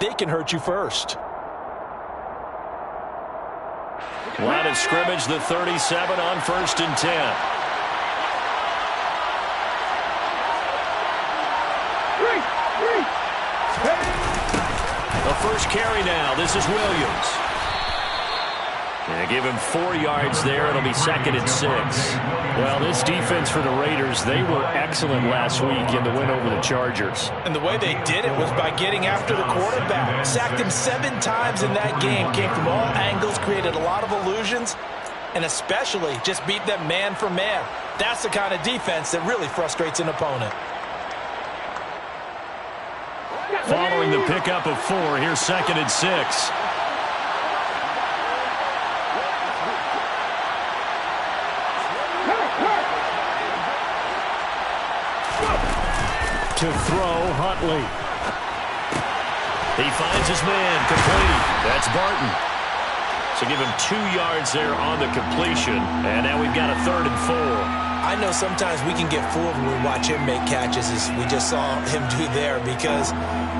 they can hurt you first. Line of scrimmage, the 37 on 1st and 10. The first carry now. This is Williams. Give him 4 yards there. It'll be 2nd and 6. Well, this defense for the Raiders, they were excellent last week in the win over the Chargers. And the way they did it was by getting after the quarterback. Sacked him 7 times in that game. Came from all angles, created a lot of illusions, and especially just beat them man for man. That's the kind of defense that really frustrates an opponent. Following the pickup of 4, here's 2nd and 6. To throw, Huntley. He finds his man, complete. That's Barton. So give him 2 yards there on the completion. And now we've got a 3rd and 4. I know sometimes we can get fooled when we watch him make catches, as we just saw him do there, because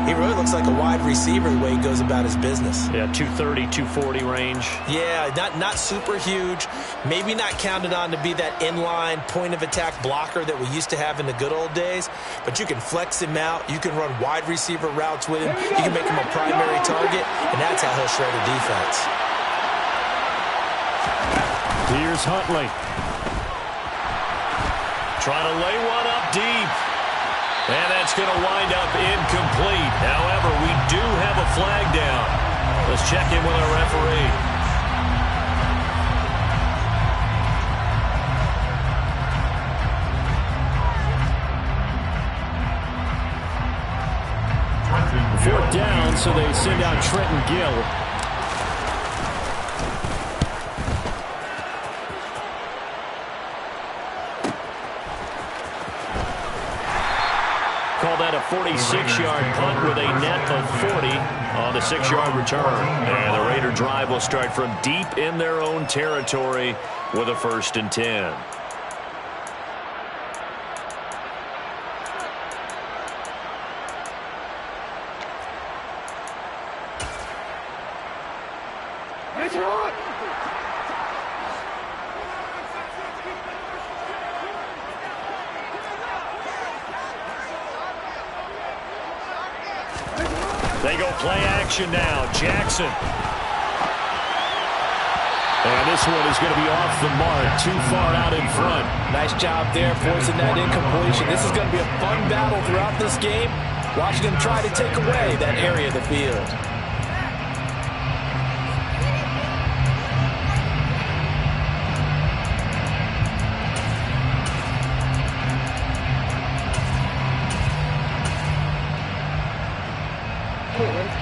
he really looks like a wide receiver the way he goes about his business. Yeah, 230, 240 range. Yeah, not super huge. Maybe not counted on to be that inline point-of-attack blocker that we used to have in the good old days, but you can flex him out. You can run wide receiver routes with him. You can make him a primary target, and that's how he'll shred a defense. Here's Huntley. Trying to lay one up deep. And that's going to wind up incomplete. However, we do have a flag down. Let's check in with our referee. Fourth down, so they send out Trenton Gill. Call that a 46-yard punt with a net of 40 on the 6-yard return. And the Raider drive will start from deep in their own territory with a 1st and 10. They go play action now. Jackson. And this one is going to be off the mark, too far out in front. Nice job there forcing that incompletion. This is going to be a fun battle throughout this game. Watching him try to take away that area of the field.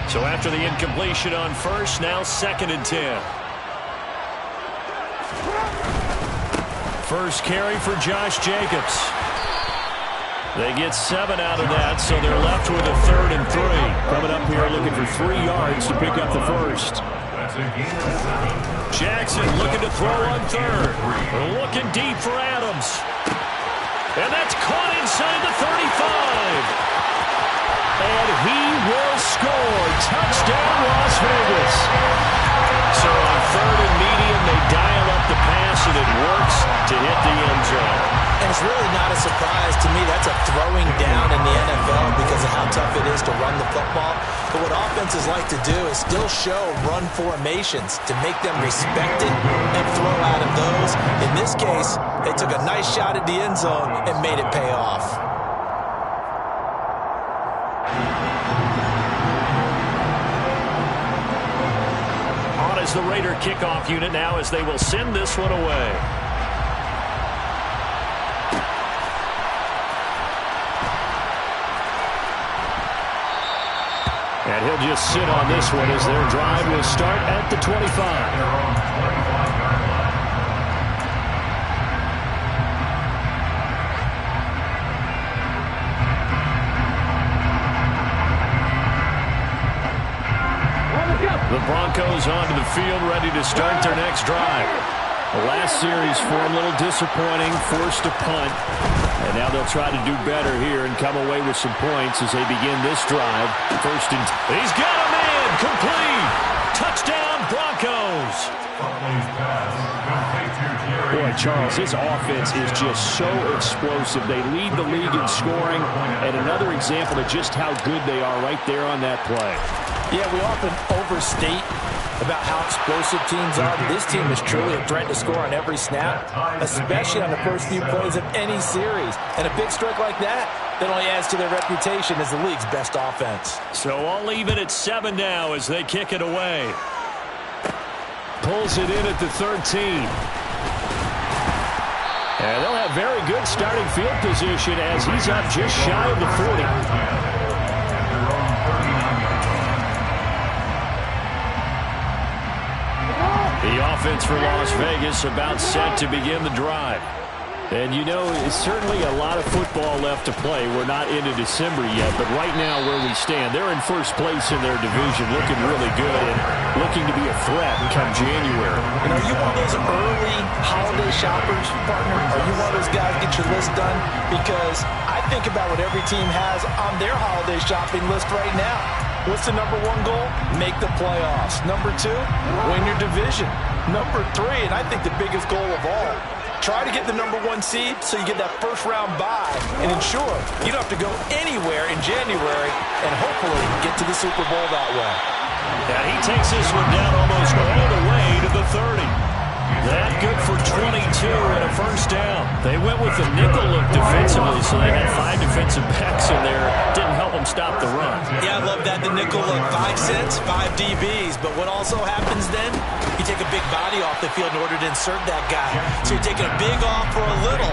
So after the incompletion on 1st, now 2nd and 10. First carry for Josh Jacobs. They get 7 out of that, so they're left with a 3rd and 3. Coming up here looking for 3 yards to pick up the 1st. Jackson looking to throw on 3rd. Looking deep for Adams. And that's caught inside the 35. And he will score. Touchdown, Las Vegas. So on 3rd and medium, they dial up the pass, and it works to hit the end zone. And it's really not a surprise to me. That's a throwing down in the NFL because of how tough it is to run the football. But what offenses like to do is still show run formations to make them respect it and throw out of those. In this case, they took a nice shot at the end zone and made it pay off. The Raider kickoff unit now as they will send this one away. And he'll just sit on this one as their drive will start at the 25. The Broncos onto the field, ready to start their next drive. The last series for him, a little disappointing, forced a punt. And now they'll try to do better here and come away with some points as they begin this drive. 1st and... He's got him Incomplete. Touchdown, Broncos. Boy, Charles, this offense is just so explosive. They lead the league in scoring, and another example of just how good they are right there on that play. Yeah, we often overstate about how explosive teams are. This team is truly a threat to score on every snap, especially on the first few plays of any series. And a big strike like that only adds to their reputation as the league's best offense. So I'll leave it at 7 now as they kick it away. Pulls it in at the 13. And they'll have very good starting field position as he's up just shy of the 40. The offense for Las Vegas about set to begin the drive. And you know, it's certainly a lot of football left to play. We're not into December yet, but right now where we stand, they're in first place in their division, looking really good and looking to be a threat come January. And are you one of those early holiday shoppers, partner? Are you one of those guys get your list done? Because I think about what every team has on their holiday shopping list right now. What's the number 1 goal? Make the playoffs. Number 2, win your division. Number 3, and I think the biggest goal of all, try to get the number 1 seed so you get that first-round bye and ensure you don't have to go anywhere in January and hopefully get to the Super Bowl that way. Yeah, he takes this one down almost all the way to the 30. That good for 22 and a first down. They went with the nickel look defensively, so they had 5 defensive backs in there. Didn't help them stop the run. Yeah, I love that, the nickel look. 5 cents, 5 DBs. But what also happens then, you take a big body off the field in order to insert that guy. So you're taking a big off for a little.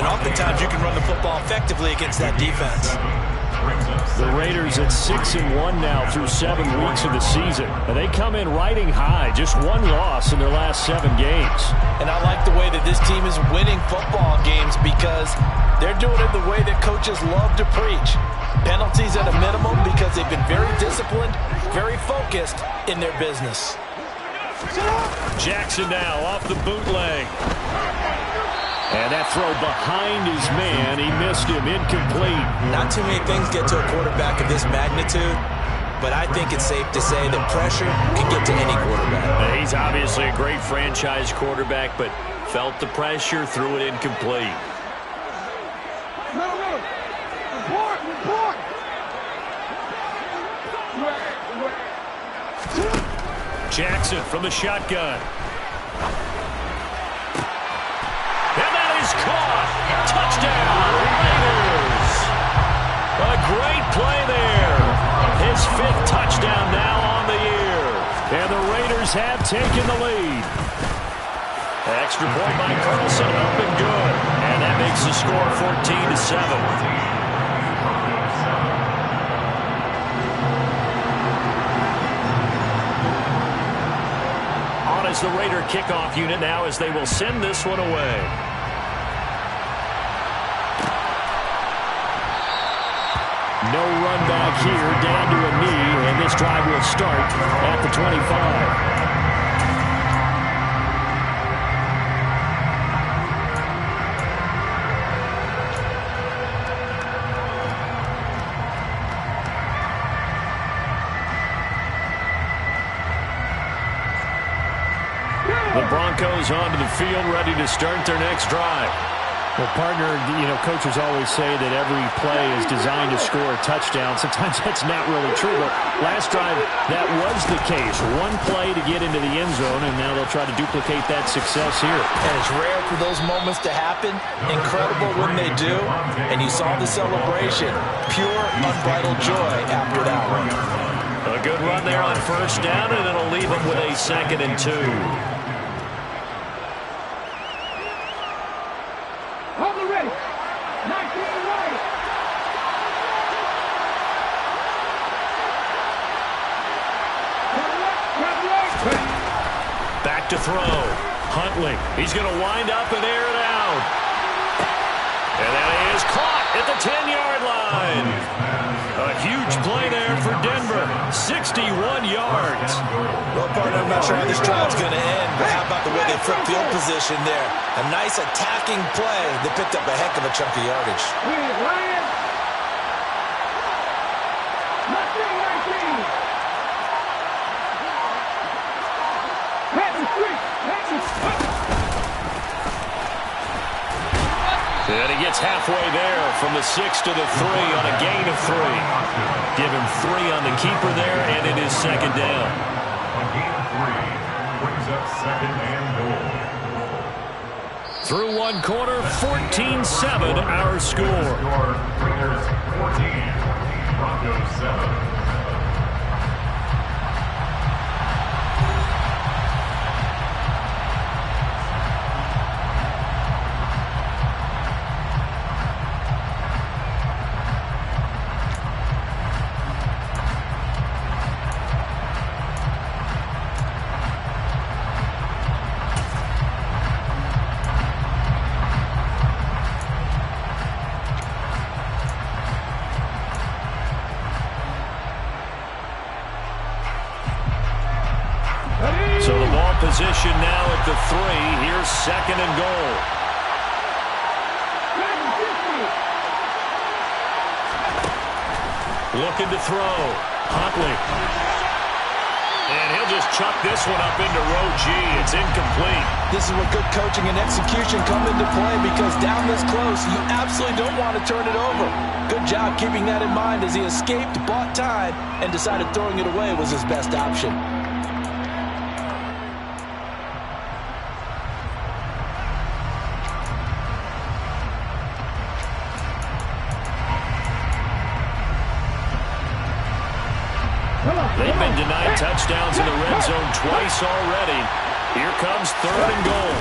And oftentimes you can run the football effectively against that defense. The Raiders at 6-1 now through 7 weeks of the season. And they come in riding high, just 1 loss in their last 7 games. And I like the way that this team is winning football games because they're doing it the way that coaches love to preach. Penalties at a minimum because they've been very disciplined, very focused in their business. Jackson now off the bootleg. And that throw behind his man, he missed him, incomplete. Not too many things get to a quarterback of this magnitude, but I think it's safe to say that pressure can get to any quarterback. He's obviously a great franchise quarterback, but felt the pressure, threw it incomplete. Jackson from the shotgun. And that is caught. Touchdown, Raiders. A great play there. His 5th touchdown now on the year. And the Raiders have taken the lead. Extra point by Carlson, up and good. And that makes the score 14-7. The Raider kickoff unit now as they will send this one away. No run back here, down to a knee, and this drive will start at the 25. The Broncos onto the field, ready to start their next drive. Well, partner, you know, coaches always say that every play is designed to score a touchdown. Sometimes that's not really true, but last drive, that was the case. 1 play to get into the end zone, and now they'll try to duplicate that success here. And it's rare for those moments to happen. Incredible when they do. And you saw the celebration. Pure, unbridled joy after that one. A good run there on first down, and it'll leave them with a 2nd and 2. Back to throw. Huntley. He's going to wind up and air it out. And that is caught at the 10-yard line. A huge play there for Denver. 61 yards. Well, partner, I'm not sure how this drive's going to end, but how about the way they flip field position there? A nice attacking play that picked up a heck of a chunk of yardage. And he gets halfway there from the 6 to the 3 on a gain of 3. Give him 3 on the keeper there, and it is second down. A gain of 3 brings up second and goal. Through one quarter, 14-7 our score. Raiders 14, Broncos 7. So the ball position now at the 3. Here's second and goal. Looking to throw. Huntley. And he'll just chuck this one up into row G. It's incomplete. This is where good coaching and execution come into play, because down this close, you absolutely don't want to turn it over. Good job keeping that in mind as he escaped, bought time, and decided throwing it away was his best option. They've been denied touchdowns in the red zone twice already. Here comes third and goal.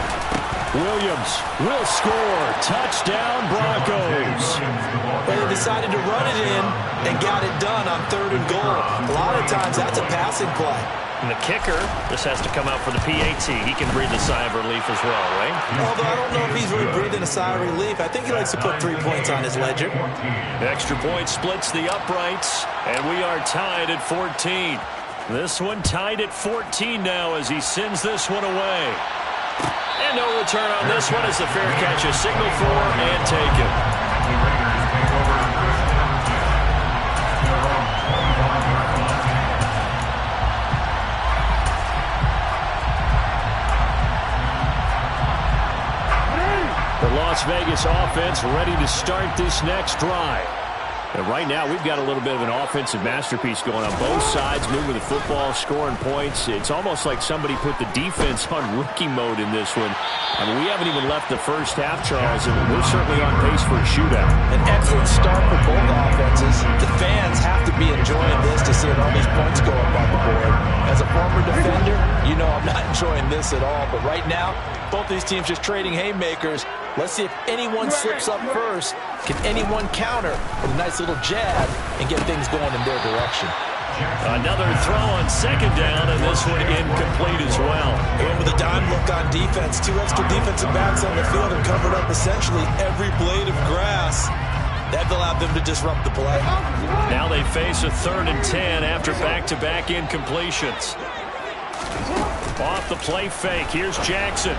Williams will score. Touchdown, Broncos. Well, they decided to run it in and got it done on third and goal. A lot of times that's a passing play. And the kicker just has to come out for the PAT. He can breathe a sigh of relief as well, right? Although I don't know if he's really breathing a sigh of relief. I think he likes to put 3 points on his ledger. Extra point splits the uprights, and we are tied at 14. This one tied at 14 now as he sends this one away. And no return on this one as the fair catch is signaled for and taken. The Raiders take over first down. Their own 21-yard line. The Las Vegas offense ready to start this next drive. And right now, we've got a little bit of an offensive masterpiece going on both sides, moving the football, scoring points. It's almost like somebody put the defense on rookie mode in this one. I mean, we haven't even left the first half, Charles, and we're certainly on pace for a shootout. An excellent start for both offenses. The fans have to be enjoying this to see all these points go up on the board. As a former defender, you know I'm not enjoying this at all. But right now, both these teams just trading haymakers. Let's see if anyone slips up first. Can anyone counter with a nice little jab and get things going in their direction? Another throw on second down, and this one incomplete as well. And with a dime look on defense, 2 extra defensive backs on the field and covered up essentially every blade of grass. That allowed them to disrupt the play. Now they face a 3rd and 10 after back-to-back incompletions. Off the play fake, here's Jackson.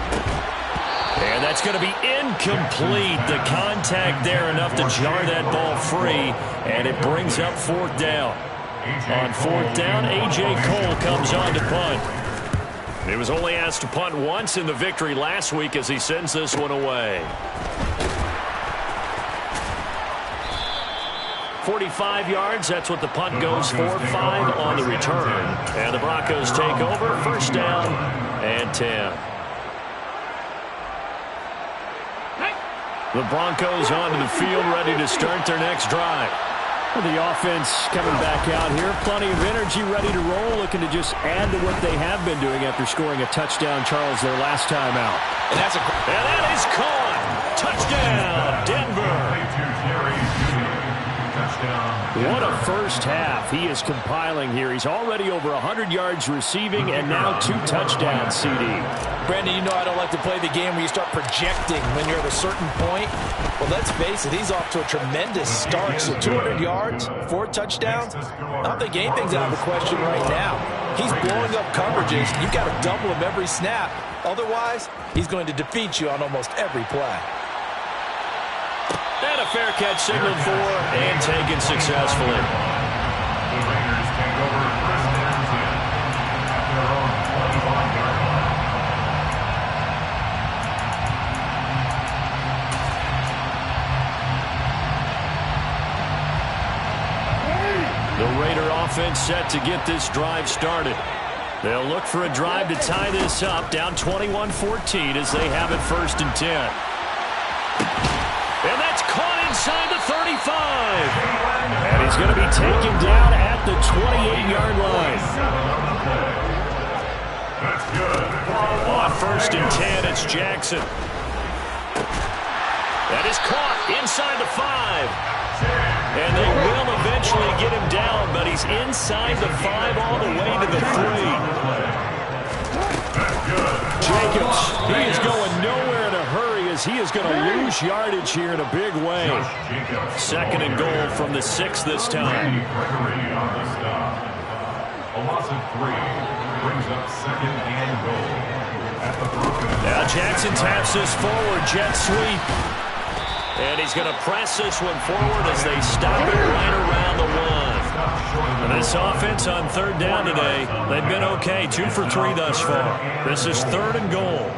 And that's going to be incomplete. The contact there enough to jar that ball free, and it brings up 4th down. On 4th down, A.J. Cole comes on to punt. He was only asked to punt once in the victory last week as he sends this one away. 45 yards, that's what the punt goes for. 5 on the return. And the Broncos take over, 1st down and 10. The Broncos onto the field, ready to start their next drive. Well, the offense coming back out here. Plenty of energy, ready to roll, looking to just add to what they have been doing after scoring a touchdown, Charles, their last time out. And that is caught. Touchdown, Denver. What a first half he is compiling here. He's already over 100 yards receiving and now 2 touchdowns, CD. Brandon, you know I don't like to play the game where you start projecting when you're at a certain point. Well, let's face it, he's off to a tremendous start. So 200 yards, 4 touchdowns. I don't think anything's out of the question right now. He's blowing up coverages. You've got to double him every snap. Otherwise, he's going to defeat you on almost every play. And a fair catch signaled for and taken successfully. The Raiders take over first and 10 at their own 21-yard line. offense set to get this drive started. They'll look for a drive to tie this up, down 21-14 as they have it 1st and 10. And that's caught inside the 35. And he's going to be taken down at the 28-yard line. That's good. On 1st and 10, it's Jackson. That is caught inside the 5. And they will eventually get him down, but he's inside the 5 all the way to the 3. Jacobs, he is going nowhere in a hurry as he is going to lose yardage here in a big way. 2nd and goal from the 6 this time. A loss of 3 brings up 2nd and goal. Now Jackson taps this forward, jet sweep. And he's going to press this one forward as they stop it right around the 1. And this offense on 3rd down today, they've been okay, 2 for 3 thus far. This is 3rd and goal.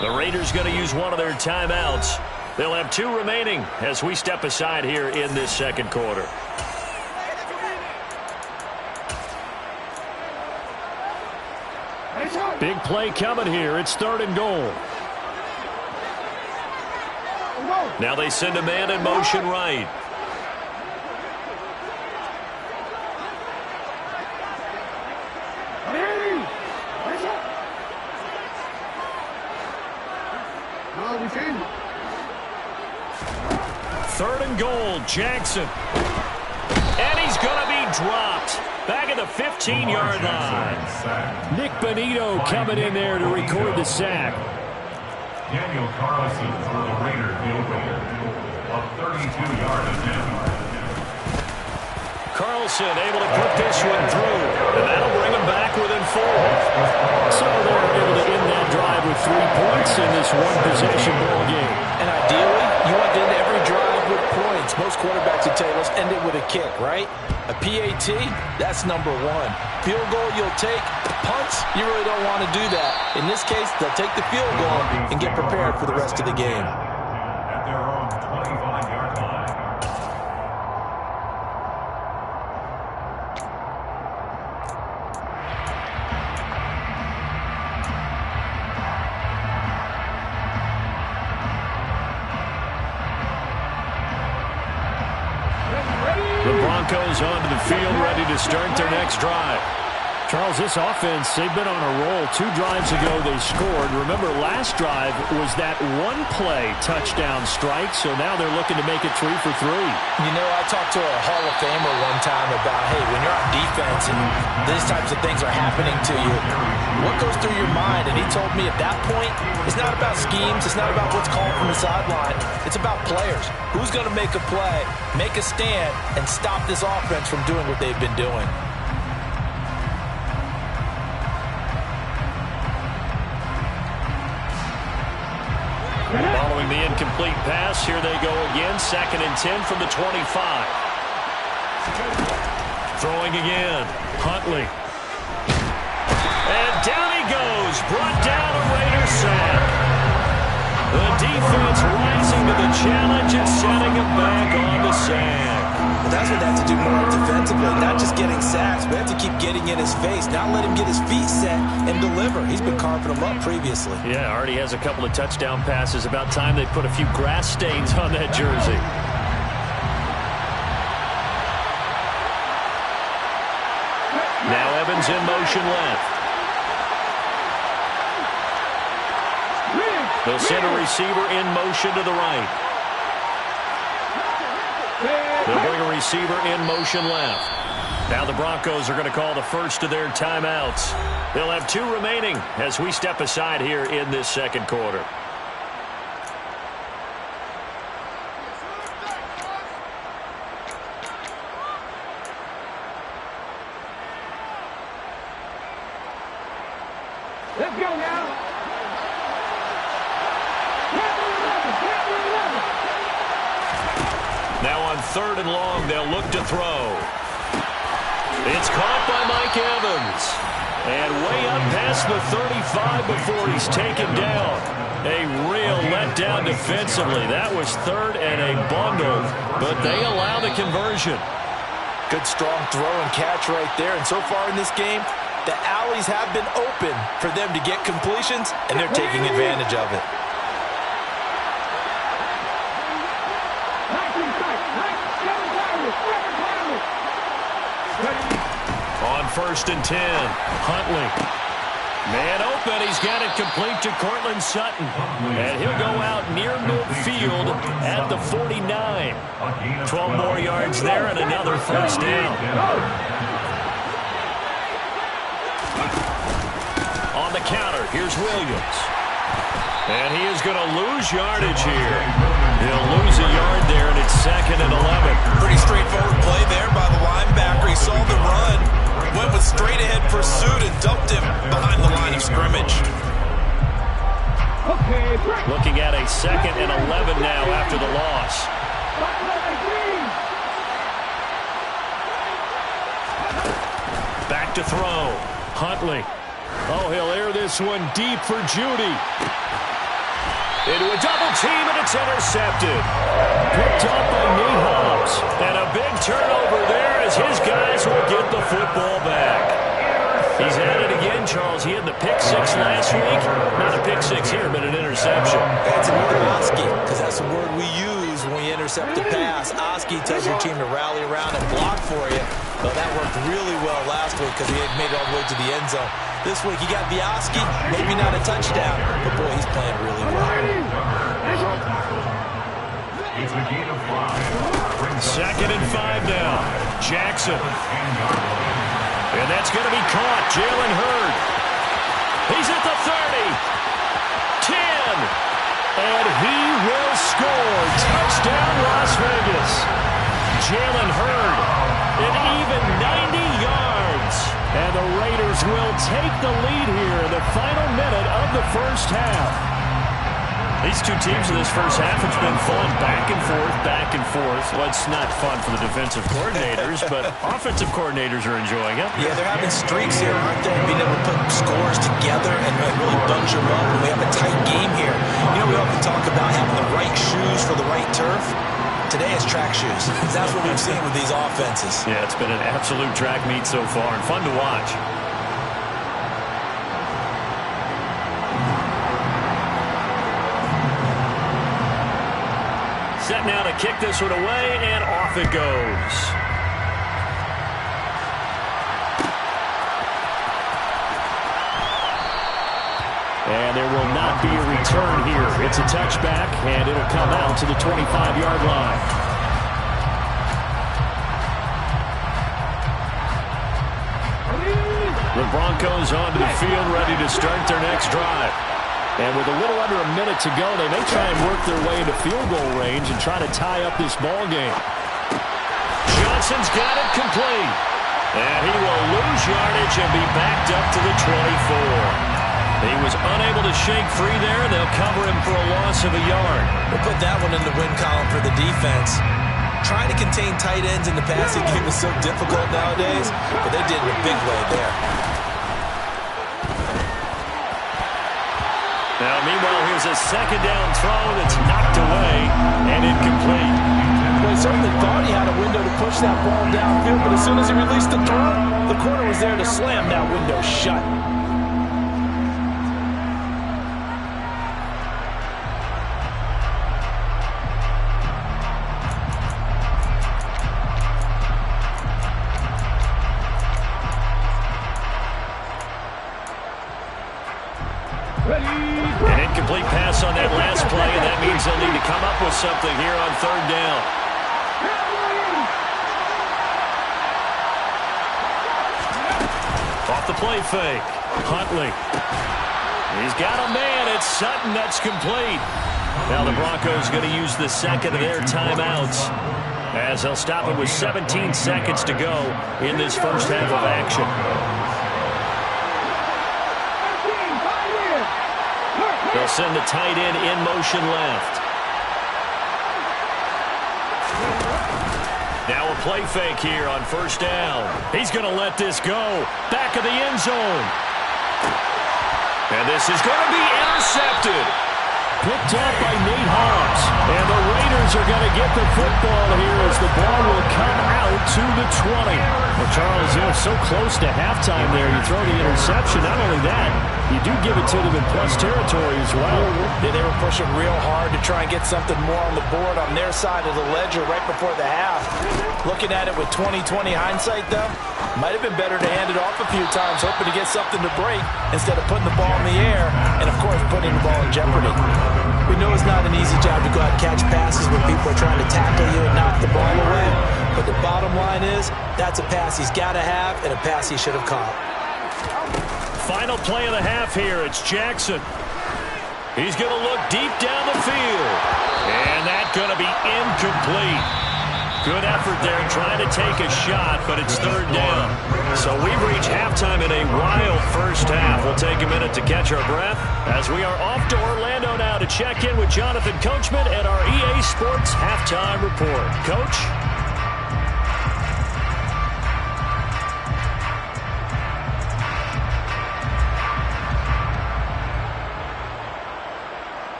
The Raiders going to use one of their timeouts. They'll have 2 remaining as we step aside here in this 2nd quarter. Big play coming here. It's 3rd and goal. Now they send a man in motion right. Third and goal, Jackson. And he's going to be dropped. Back at the 15-yard line. Nick Benito coming in there to record the sack. Daniel Carlson for the Raiders field goal. A 32-yard attempt. Carlson able to put this one through. And that'll bring him back within 4. So they're able to end that drive with 3 points in this one-possession ball game. And ideally, you want to end every drive with points. Most quarterbacks would tell you, let's end it with a kick, right? A PAT, that's number 1. Field goal you'll take. Punts, you really don't want to do that. In this case, they'll take the field goal and get prepared for the rest of the game. At their own 25-yard line. The Broncos onto the field, ready to start their next drive. Charles, this offense, they've been on a roll. 2 drives ago they scored. Remember, last drive was that one-play touchdown strike, so now they're looking to make it 3 for 3. You know, I talked to a Hall of Famer one time about, hey, when you're on defense and these types of things are happening to you, what goes through your mind? And he told me at that point, it's not about schemes, it's not about what's called from the sideline, it's about players. Who's going to make a play, make a stand, and stop this offense from doing what they've been doing? Following the incomplete pass, here they go again. 2nd and 10 from the 25. Throwing again. Huntley. And down he goes. Brought down a Raider sack. The defense rising to the challenge and setting him back on the sack. Well, that's what they have to do more defensively. Not just getting sacks, but have to keep getting in his face. Not let him get his feet set and deliver. He's been carving them up previously. Yeah, already has a couple of touchdown passes. About time they put a few grass stains on that jersey. Now Evans in motion left. They'll send a receiver in motion to the right. They'll bring a receiver in motion left. Now the Broncos are going to call the first of their timeouts. They'll have 2 remaining as we step aside here in this 2nd quarter. Let's go now. Now on 3rd and long, they'll look to throw. It's caught by Mike Evans. And way up past the 35 before he's taken down. A real letdown defensively. That was 3rd and a bundle, but they allow the conversion. Good, strong throw and catch right there. And so far in this game, the alleys have been open for them to get completions, and they're taking advantage of it. On 1st and 10, Huntley. Man open, he's got it complete to Cortland Sutton. And he'll go out near midfield at the 49. 12 more yards there and another first down. On the counter, here's Williams. And he is going to lose yardage here. He'll lose a yard there, and it's 2nd and 11. Pretty straightforward play there by the linebacker. He saw the run, went with straight-ahead pursuit, and dumped him behind the line of scrimmage. Looking at a 2nd and 11 now after the loss. Back to throw. Huntley. Oh, he'll air this one deep for Judy. Into a double team, and it's intercepted. Picked up by Nate Hobbs. And a big turnover there as his guys will get the football back. He's at it again, Charles. He had the pick 6 last week. Not a pick 6 here, but an interception. That's a word Oski, because that's the word we use when we intercept a pass. Oski tells your team to rally around and block for you. Well, that worked really well last week because he had made it all the way to the end zone. This week, he got the Oski, maybe not a touchdown, but boy, he's playing really well. It's a gain of 5. 2nd and 5 now. Jackson. And that's going to be caught. Jalen Hurd. He's at the 30. 10. And he will score. Touchdown, Las Vegas. Jalen Hurd. An even 90 yards. And the Raiders will take the lead here in the final minute of the first half. These two teams in this first half, it's been fun. Back and forth, back and forth. Well, it's not fun for the defensive coordinators, but offensive coordinators are enjoying it. Yeah, they're having streaks here, aren't they? Being able to put scores together and really bunch them up. And we have a tight game here. You know, we often talk about having the right shoes for the right turf. Today it's track shoes. That's what we've seen with these offenses. Yeah, it's been an absolute track meet so far and fun to watch. Set now to kick this one away, and off it goes. And there will not be a return here. It's a touchback, and it'll come out to the 25-yard line. The Broncos onto the field, ready to start their next drive. And with a little under a minute to go, they may try and work their way into field goal range and try to tie up this ball game. Johnson's got it complete. And he will lose yardage and be backed up to the 24. He was unable to shake free there. They'll cover him for a loss of a yard. We'll put that one in the win column for the defense. Trying to contain tight ends in the passing game is so difficult nowadays, but they did it in a big way there. Now, meanwhile, here's a 2nd down throw that's knocked away and incomplete. Well, he certainly thought he had a window to push that ball downfield, but as soon as he released the throw, the corner was there to slam that window shut. An incomplete pass on that last play, and that means they'll need to come up with something here on 3rd down. Off the play fake. Huntley. He's got a man. It's Sutton. That's complete. Now the Broncos going to use the 2nd of their timeouts as they'll stop it with 17 seconds to go in this first half of action. They'll send the tight end in motion left. Now a play fake here on 1st down. He's going to let this go. Back of the end zone. And this is going to be intercepted. picked up by Nate Hobbs. And the Raiders are going to get the football here as the ball will come out to the 20. Well, Charles, so close to halftime there. You throw the interception. Not only that, you do give it to them in plus territory as well. Yeah, they were pushing real hard to try and get something more on the board on their side of the ledger right before the half. Looking at it with 20/20 hindsight, though, might have been better to hand it off a few times, hoping to get something to break instead of putting the ball in the air and, of course, putting the ball in jeopardy. We know it's not an easy job to go out and catch passes when people are trying to tackle you and knock the ball away. But the bottom line is that's a pass he's got to have and a pass he should have caught. Final play of the half here. It's Jackson. He's going to look deep down the field. And that's going to be incomplete. Good effort there trying to take a shot, but it's third down. So we've reached halftime in a wild first half. We'll take a minute to catch our breath as we are off to Orlando now to check in with Jonathan Coachman at our EA Sports Halftime Report. Coach?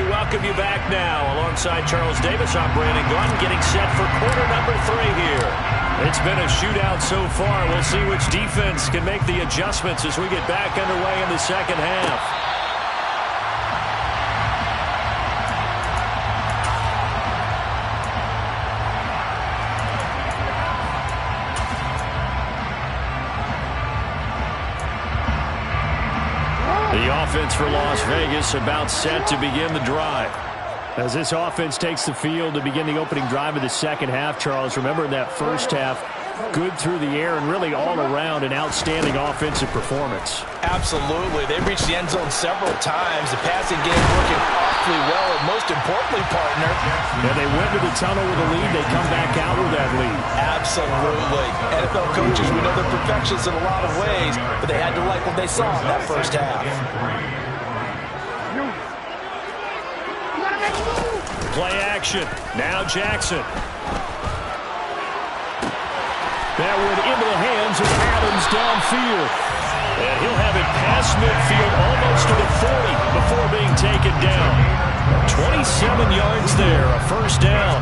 Welcome you back now. Alongside Charles Davis, I'm Brandon Gunn, getting set for quarter number 3 here. It's been a shootout so far. We'll see which defense can make the adjustments as we get back underway in the second half. The offense for Las Vegas about set to begin the drive. As this offense takes the field to begin the opening drive of the second half, Charles, remember in that first half, good through the air and really all around an outstanding offensive performance. Absolutely. They reached the end zone several times. The passing game working awfully well, and most importantly, partner. Yeah, they went to the tunnel with a lead. They come back out with that lead. Absolutely. NFL coaches, we know they're perfectionists in a lot of ways, but they had to like what they saw in that first half. Play action. Now Jackson. That went into the hands of Adams downfield. And he'll have it past midfield almost to the 40 before being taken down. 27 yards there, a first down.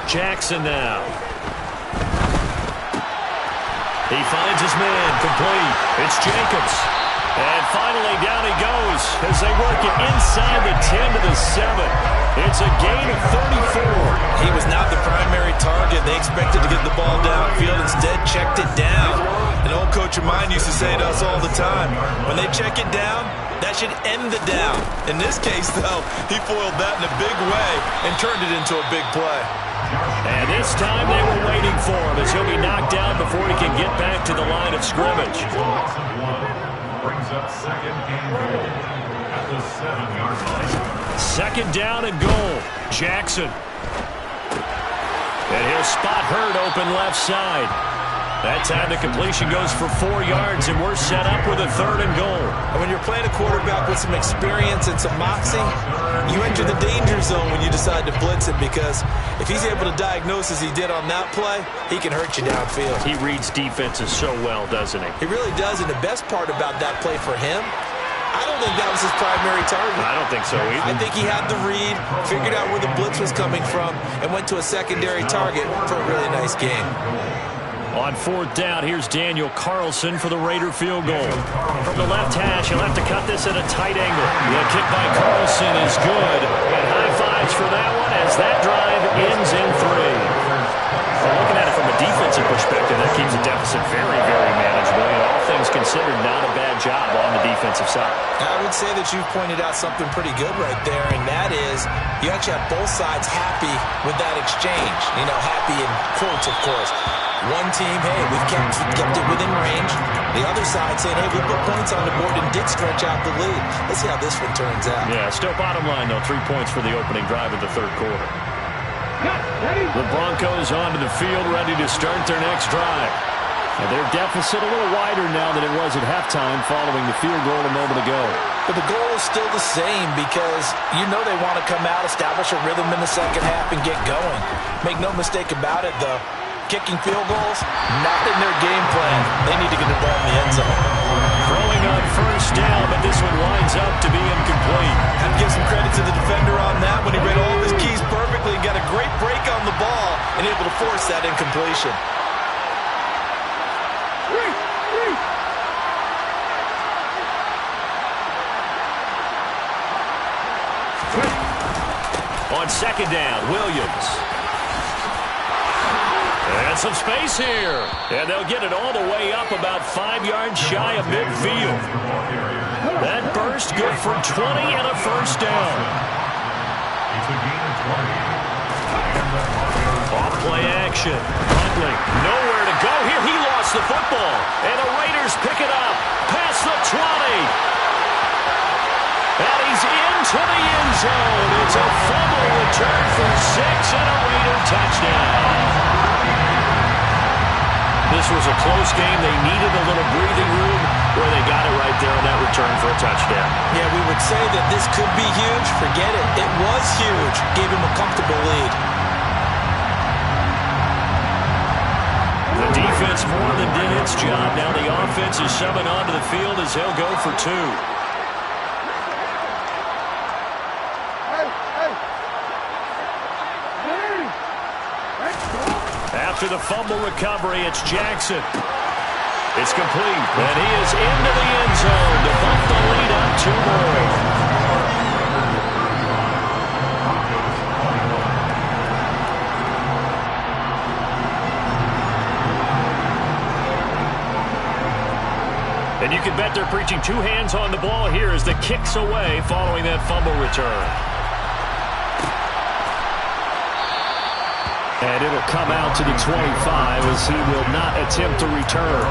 Jackson now. He finds his man, complete. It's Jacobs. And finally, down he goes as they work it inside the 10 to the 7. It's a gain of 34. He was not the primary target. They expected to get the ball downfield. Instead, checked it down. An old coach of mine used to say to us all the time, when they check it down, that should end the down. In this case, though, he foiled that in a big way and turned it into a big play. And this time they were waiting for him as he'll be knocked down before he can get back to the line of scrimmage. Brings up second and goal at the 7-yard line. Second down and goal. Jackson. And he'll spot Hurd open left side. That time the completion goes for 4 yards, and we're set up with a third and goal. And when you're playing a quarterback with some experience and some moxie, you enter the danger zone when you decide to blitz him, because if he's able to diagnose as he did on that play, he can hurt you downfield. He reads defenses so well, doesn't he? He really does, and the best part about that play for him, I don't think that was his primary target. I don't think so either. I think he had the read, figured out where the blitz was coming from, and went to a secondary target for a really nice game. On fourth down, here's Daniel Carlson for the Raider field goal. From the left hash, he'll have to cut this at a tight angle. The kick by Carlson is good. And high fives for that one as that drive ends in 3. Well, looking at it from a defensive perspective, that keeps the deficit very, very manageable. And all things considered, not a bad job on the defensive side. I would say that you've pointed out something pretty good right there, and that is you actually have both sides happy with that exchange. You know, happy in quotes, of course. One team, hey, we've kept it within range. The other side saying, hey, we put points on the board and did stretch out the lead. Let's see how this one turns out. Yeah, still bottom line, though, 3 points for the opening drive of the third quarter. The Broncos onto the field, ready to start their next drive. And their deficit a little wider now than it was at halftime following the field goal a moment ago. But the goal is still the same because you know they want to come out, establish a rhythm in the second half, and get going. Make no mistake about it, though. Kicking field goals, not in their game plan. They need to get the ball in the end zone. Throwing on first down, but this one winds up to be incomplete. Have to give some credit to the defender on that when he read all of his keys perfectly, got a great break on the ball, and able to force that incompletion. On second down, Williams. And some space here. And they'll get it all the way up about 5 yards shy of midfield. That burst good for 20 and a first down. Off play action. Huntley, nowhere to go here. He lost the football. And the Raiders pick it up. Past the 20. And he's into the end zone. It's a fumble return for 6 and a Raider touchdown. This was a close game. They needed a little breathing room where they got it right there on that return for a touchdown. Yeah, we would say that this could be huge. Forget it. It was huge. Gave him a comfortable lead. The defense more than did its job. Now the offense is shoving onto the field as they'll go for 2. After the fumble recovery, it's Jackson. It's complete, and he is into the end zone to bump the lead up 2 more. And you can bet they're preaching 2 hands on the ball here as the kick's away following that fumble return. And it'll come out to the 25 as he will not attempt to return.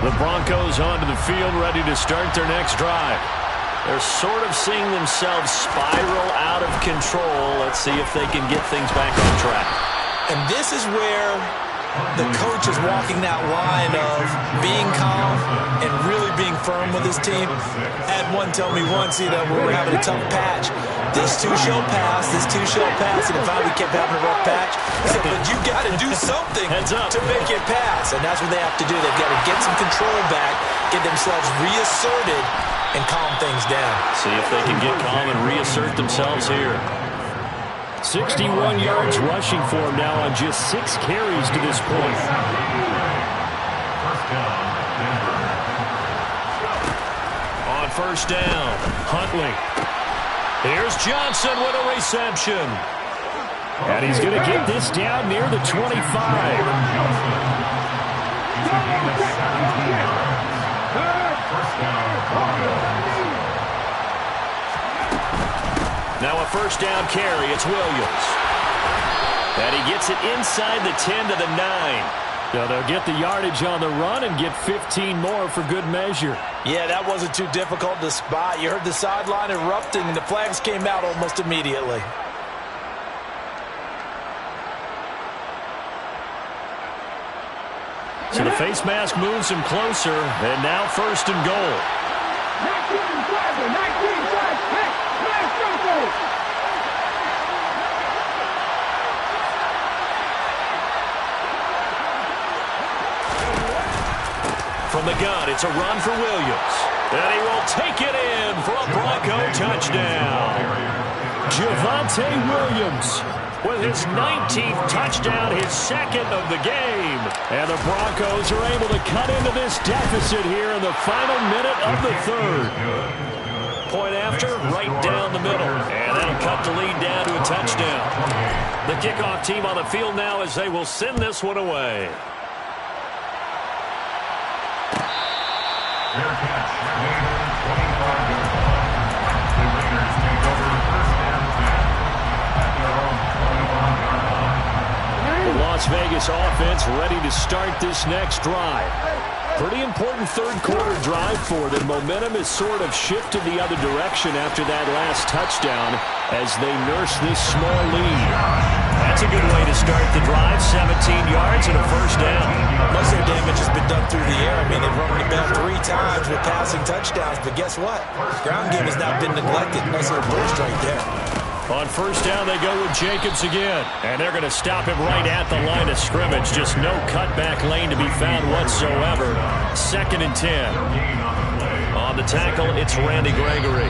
The Broncos onto the field, ready to start their next drive. They're sort of seeing themselves spiral out of control. Let's see if they can get things back on track. And this is where the coach is walking that line of being calm and really being firm with his team. I had one tell me once, we were having a tough patch. This too shall pass, this too shall pass. And finally we kept having a rough patch. He said, but you got to do something to make it pass. And that's what they have to do. They've got to get some control back, get themselves reasserted, and calm things down. See if they can get calm and reassert themselves here. 61 yards rushing for him now on just 6 carries to this point. On first down, Huntley. Here's Johnson with a reception. And he's going to get this down near the 25. Now a first down carry. It's Williams. And he gets it inside the 10 to the 9. Yeah, they'll get the yardage on the run and get 15 more for good measure. Yeah, that wasn't too difficult to spot. You heard the sideline erupting, and the flags came out almost immediately. So the face mask moves him closer, and now first and goal. From the gun, it's a run for Williams. And he will take it in for a Bronco touchdown. Javonte Williams with his 19th touchdown, his second of the game. And the Broncos are able to cut into this deficit here in the final minute of the third. Point after, right down the middle. And that'll cut the lead down to a touchdown. The kickoff team on the field now as they will send this one away. Fair catch. 25 yards. The Raiders take over first and 10 at their own 21. Las Vegas offense ready to start this next drive. Pretty important third-quarter drive for them. Momentum has sort of shifted the other direction after that last touchdown as they nurse this small lead. That's a good way to start the drive. 17 yards and a first down. Most of their damage has been done through the air. I mean, they've run the ball 3 times with passing touchdowns, but guess what? Ground game has not been neglected. Nice little burst right there. On first down, they go with Jacobs again. And they're going to stop him right at the line of scrimmage. Just no cutback lane to be found whatsoever. 2nd and 10. On the tackle, it's Randy Gregory.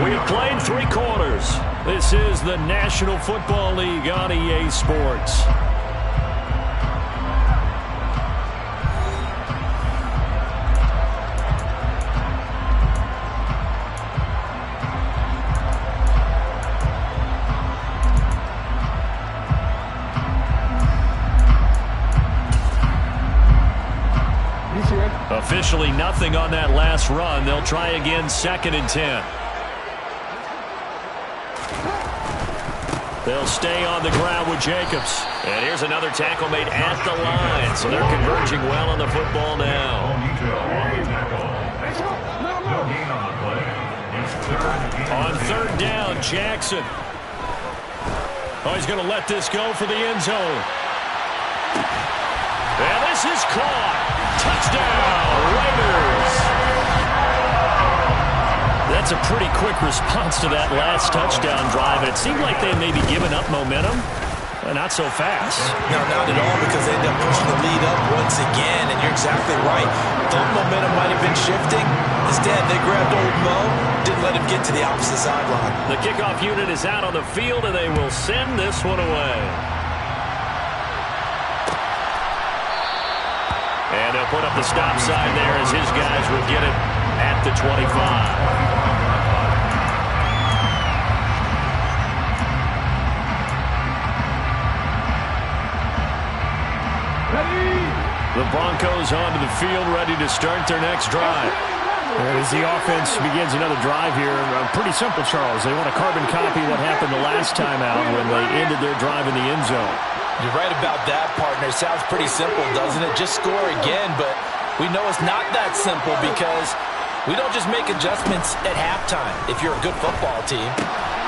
We have played 3 quarters. This is the National Football League on EA Sports. Officially nothing on that last run. They'll try again, 2nd and 10. They'll stay on the ground with Jacobs. And here's another tackle made at the line. So they're converging well on the football now. On third down, Jackson. Oh, he's going to let this go for the end zone. And this is caught. Touchdown, Raiders. That's a pretty quick response to that last touchdown drive. And it seemed like they may be giving up momentum. Not so fast. No, not at all, because they end up pushing the lead up once again. And you're exactly right. Thought momentum might have been shifting. Instead, they grabbed old Mo. Didn't let him get to the opposite sideline. The kickoff unit is out on the field, and they will send this one away. And they'll put up the stop sign there as his guys will get it at the 25. The Broncos onto the field, ready to start their next drive. As the offense begins another drive here, pretty simple, Charles. They want to carbon copy what happened the last time out when they ended their drive in the end zone. You're right about that, partner. It sounds pretty simple, doesn't it? Just score again, but we know it's not that simple because we don't just make adjustments at halftime. If you're a good football team,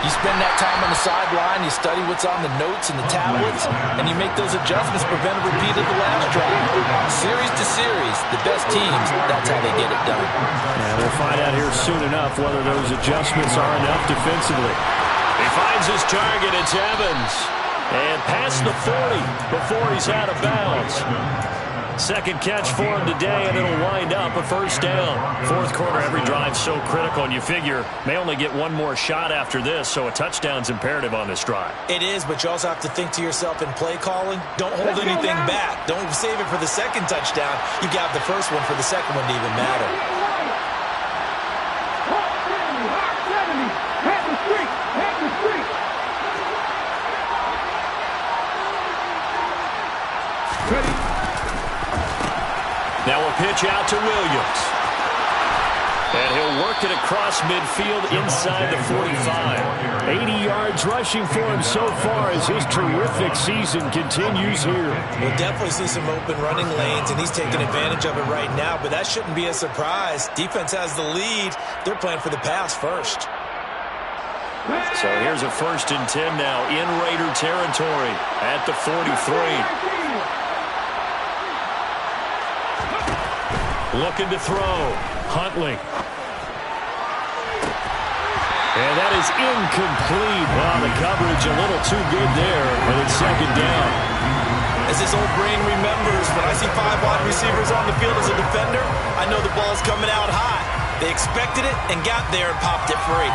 you spend that time on the sideline, you study what's on the notes and the tablets, and you make those adjustments, prevent a repeat of the last drive. Series to series, the best teams, that's how they get it done. Yeah, we'll find out here soon enough whether those adjustments are enough defensively. He finds his target, it's Evans. And past the 40 before he's out of bounds. Second catch for him today, and it'll wind up a first down. Fourth quarter, every drive so critical, and you figure may only get one more shot after this, so a touchdown's imperative on this drive. It is, but you also have to think to yourself in play calling, don't hold anything back. Don't save it for the second touchdown. You got the first one for the second one to even matter. Now a pitch out to Williams. And he'll work it across midfield inside the 45. 80 yards rushing for him so far as his terrific season continues here. We'll definitely see some open running lanes, and he's taking advantage of it right now, but that shouldn't be a surprise. Defense has the lead. They're playing for the pass first. So here's a 1st and 10 now in Raider territory at the 43. Looking to throw. Huntley. And that is incomplete. Well, the coverage a little too good there, and it's second down. As this old brain remembers, when I see 5 wide receivers on the field as a defender, I know the ball's coming out high. They expected it and got there and popped it free.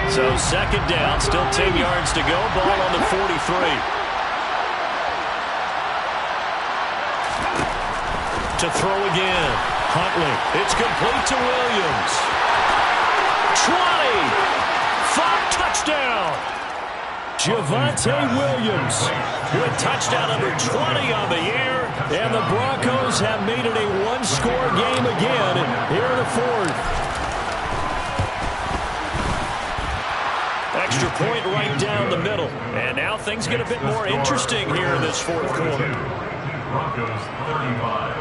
So second down, still 10 yards to go. Ball on the 43. To throw again. Huntley. It's complete to Williams. 20. 5 touchdown. Javonte Williams with touchdown number 20 on the year. And the Broncos have made it a one-score game again here in the fourth. Extra point right down the middle. And now things get a bit more interesting here in this fourth quarter. Broncos 35.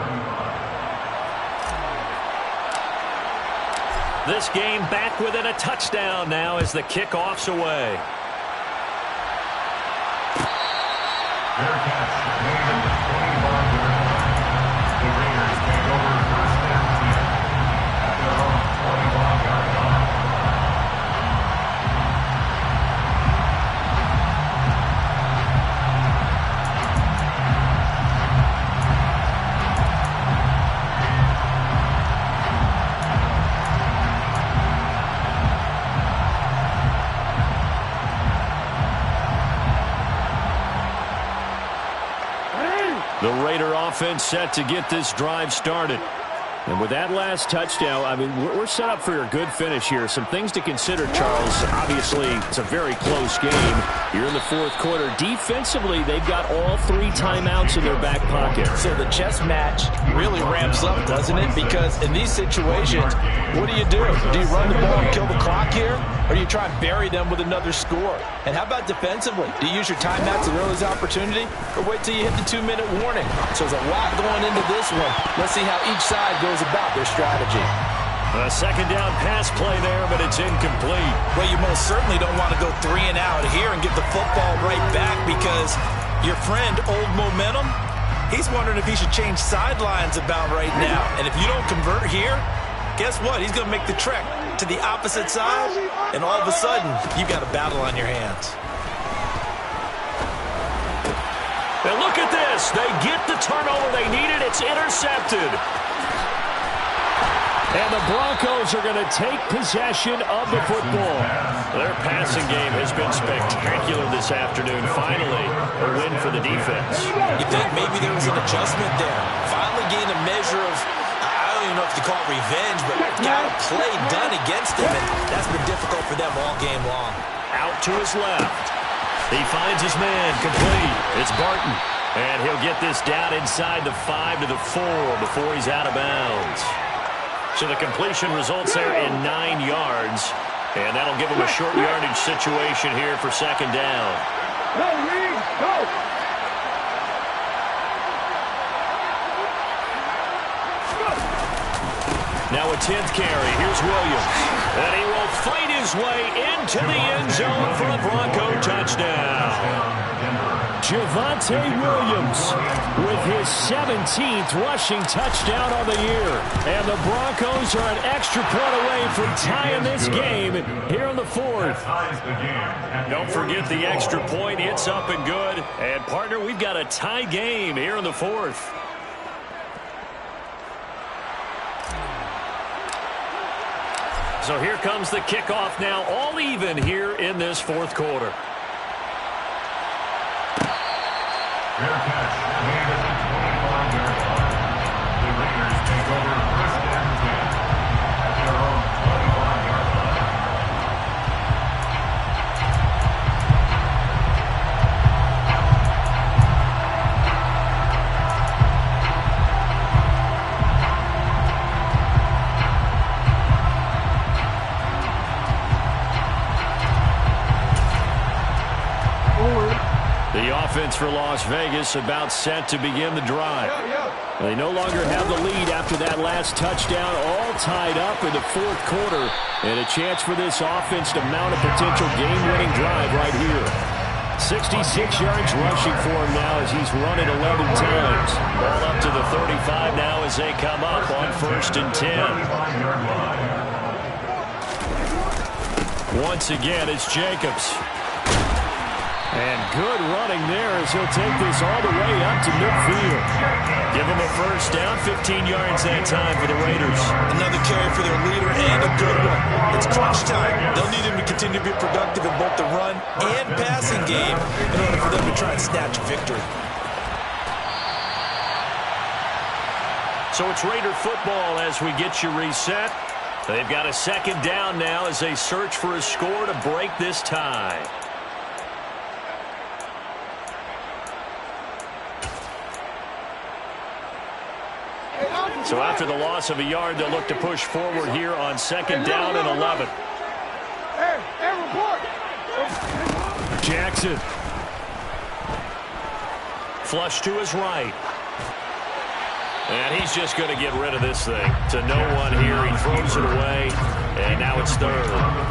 This game back within a touchdown now as the kickoff's away. Their catch made at the 25-yard line. The Raiders take over first and 10 at their own 25-yard line. The Raider offense set to get this drive started. And with that last touchdown, I mean, we're set up for a good finish here. Some things to consider, Charles. Obviously, it's a very close game. You're in the fourth quarter. Defensively, they've got all 3 timeouts in their back pocket. So the chess match really ramps up, doesn't it? Because in these situations, what do? Do you run the ball and kill the clock here? Or do you try and bury them with another score? And how about defensively? Do you use your timeouts at early's opportunity? Or wait till you hit the 2-minute warning? So there's a lot going into this one. Let's see how each side goes about their strategy. A second down pass play there, but it's incomplete. Well, you most certainly don't want to go 3 and out here and get the football right back because your friend, Old Momentum, he's wondering if he should change sidelines about right now. And if you don't convert here, guess what? He's going to make the trek to the opposite side, and all of a sudden, you've got a battle on your hands. And look at this. They get the turnover they needed. It's intercepted. And the Broncos are going to take possession of the football. Their passing game has been spectacular this afternoon. Finally, a win for the defense. You think maybe there was an adjustment there. Finally gained a measure of, I don't even know if you call it revenge, but got a play done against them, and that's been difficult for them all game long. Out to his left. He finds his man complete. It's Barton. And he'll get this down inside the 5 to the 4 before he's out of bounds. So the completion results there in 9 yards. And that'll give him a short yardage situation here for second down. Go, Reed, go! Now a 10th carry. Here's Williams. And he will fight his way into the end zone for a Bronco touchdown. Javonte Williams with his 17th rushing touchdown on the year. And the Broncos are an extra point away from tying this game here in the fourth. Don't forget the extra point. It's up and good. And, partner, we've got a tie game here in the fourth. So here comes the kickoff now, all even here in this fourth quarter. Their catch made at the 25-yard line. The Raiders take over first and 10 at their own 25-yard line. The offense for Las Vegas about set to begin the drive. They no longer have the lead after that last touchdown, all tied up in the fourth quarter, and a chance for this offense to mount a potential game-winning drive right here. 66 yards rushing for him now as he's run it 11 times. Ball up to the 35 now as they come up on 1st and 10. Once again, it's Jacobs. And good running there as he'll take this all the way up to midfield. Give him a first down, 15 yards that time for the Raiders. Another carry for their leader and a good one. It's crunch time. They'll need him to continue to be productive in both the run and passing game in order for them to try and snatch a victory. So it's Raider football as we get you reset. They've got a second down now as they search for a score to break this tie. So after the loss of a yard, they'll look to push forward here on 2nd down and 11. Jackson. Flush to his right. And he's just going to get rid of this thing. To no one here. He throws it away. And now it's 3rd.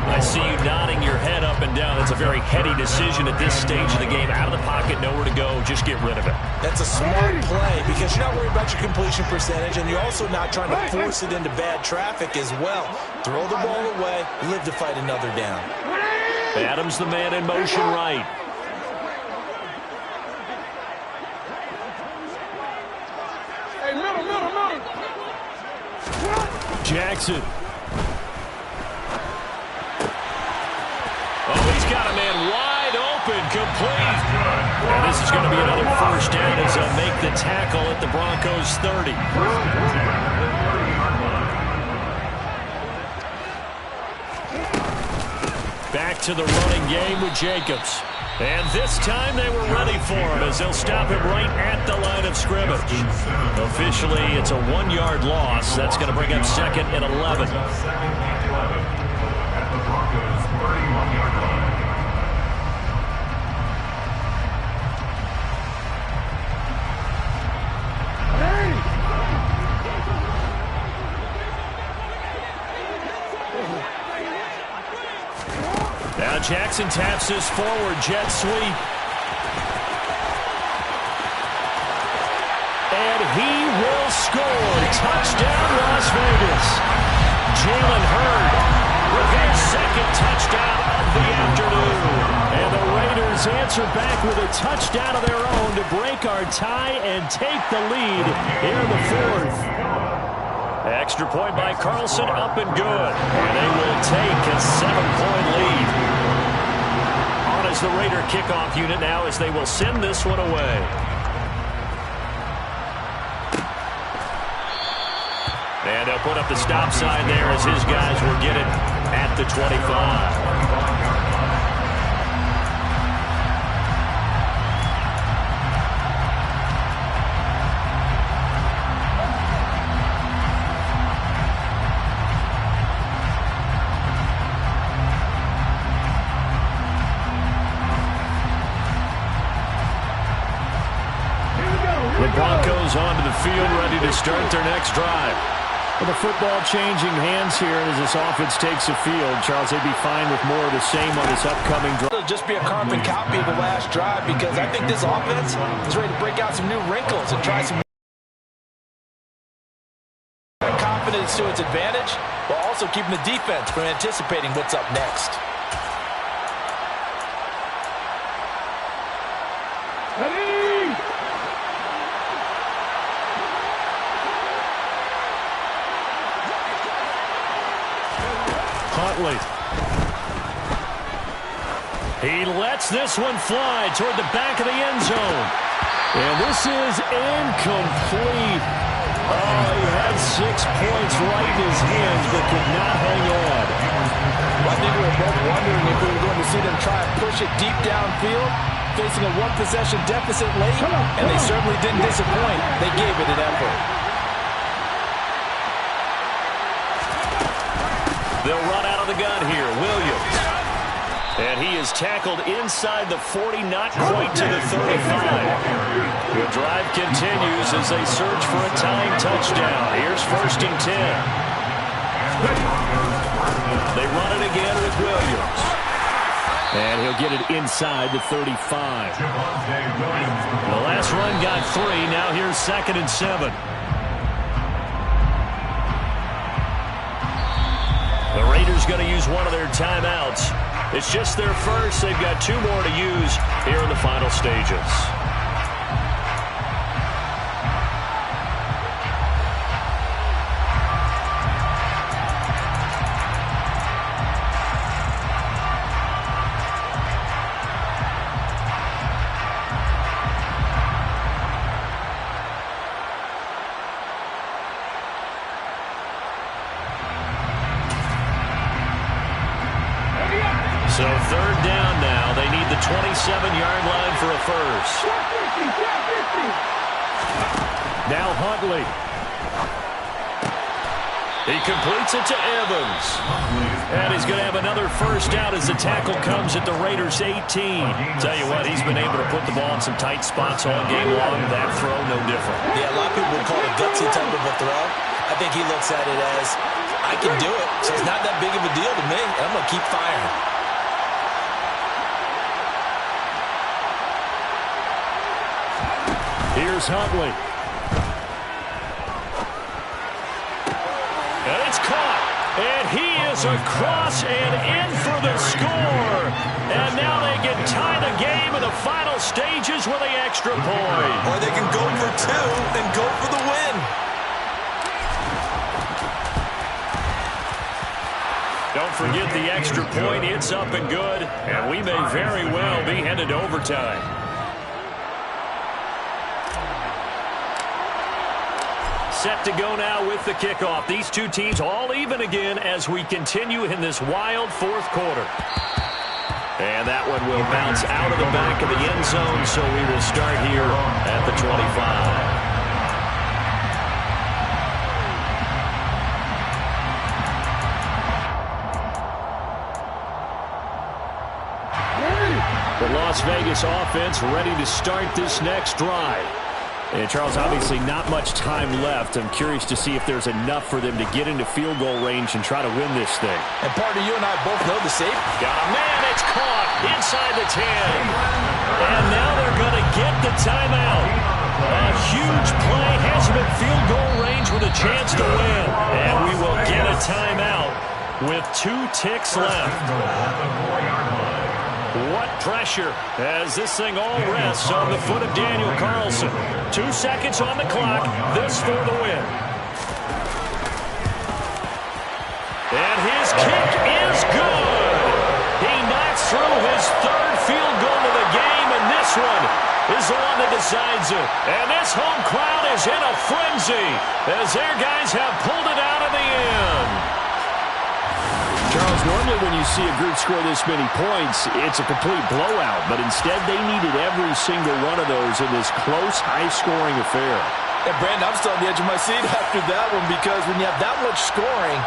I see you nodding your head up and down. That's a very heady decision at this stage of the game. Out of the pocket, nowhere to go. Just get rid of it. That's a smart play because you're not worried about your completion percentage, and you're also not trying to force it into bad traffic as well. Throw the ball away, live to fight another down. Adams the man in motion right. Jackson. Oh, he's got a man wide open, complete. And this is going to be another 1st down as they'll make the tackle at the Broncos' 30. Back to the running game with Jacobs. And this time they were ready for him as they'll stop him right at the line of scrimmage. Officially, it's a 1-yard loss. That's going to bring up 2nd and 11. At the Broncos' 31-yard line. Now Jackson taps his forward jet sweep. And he will score. Touchdown, Las Vegas. Jalen Hurd with their 2nd touchdown of the afternoon. And the Raiders answer back with a touchdown of their own to break our tie and take the lead here in the 4th. Extra point by Carlson, up and good. And they will take a 7-point lead. On as the Raider kickoff unit now as they will send this one away. And they'll put up the stop sign there as his guys will get it at the 25. The Broncos onto the field, ready to start their next drive. Well, the football changing hands here as this offense takes the field. Charles, they'd be fine with more of the same on this upcoming drive. It'll just be a carbon copy of the last drive because I think this offense is ready to break out some new wrinkles and try some confidence to its advantage, while also keeping the defense from anticipating what's up next. Huntley. He lets this one fly toward the back of the end zone. And this is incomplete. Oh, he had 6 points right in his hands, but could not hang on. I think we were both wondering if we were going to see them try and push it deep downfield, facing a 1-possession deficit late, and they certainly didn't disappoint. They gave it an effort. They'll run out of the gun here. Williams. And he is tackled inside the 40, not quite to the 35. The drive continues as they search for a tying touchdown. Here's 1st and 10. They run it again with Williams. And he'll get it inside the 35. The last run got 3. Now here's 2nd and 7. The Raiders going to use one of their timeouts. It's just their first. They've got 2 more to use here in the final stages. So 3rd down now. They need the 27-yard line for a first. Now Huntley. He completes it to Evans. And he's going to have another first down as the tackle comes at the Raiders' 18. Tell you what, he's been able to put the ball in some tight spots all game long. That throw, no different. Yeah, a lot of people would call it a gutsy type of a throw. I think he looks at it as, I can do it, so it's not that big of a deal to me, and I'm going to keep firing. Here's Huntley. And it's caught. And he is across and in for the score. And now they can tie the game in the final stages with the extra point. Or they can go for two and go for the win. Don't forget the extra point. It's up and good. And we may very well be headed to overtime. Set to go now with the kickoff. These two teams all even again as we continue in this wild fourth quarter. And that one will bounce out of the back of the end zone, so we will start here at the 25. The Las Vegas offense ready to start this next drive. And, Charles, obviously not much time left. I'm curious to see if there's enough for them to get into field goal range and try to win this thing. And, partner, you and I both know the safety. Got a man. It's caught inside the 10. And now they're going to get the timeout. A huge play has him at field goal range with a chance to win. And we will get a timeout with 2 ticks left. What pressure as this thing all rests on the foot of Daniel Carlson. 2 seconds on the clock. This for the win. And his kick is good. He knocks through his 3rd field goal of the game, and this one is the one that decides it. And this home crowd is in a frenzy as their guys have pulled it out in the end. Charles, normally when you see a group score this many points, it's a complete blowout. But instead, they needed every single one of those in this close, high-scoring affair. And, Brandon, I'm still on the edge of my seat after that one because when you have that much scoring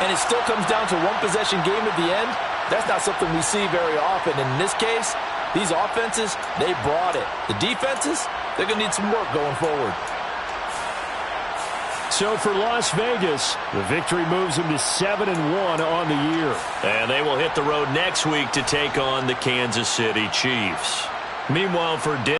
and it still comes down to one possession game at the end, that's not something we see very often. And in this case, these offenses, they brought it. The defenses, they're going to need some work going forward. So for Las Vegas, the victory moves them to 7-1 on the year. And they will hit the road next week to take on the Kansas City Chiefs. Meanwhile, for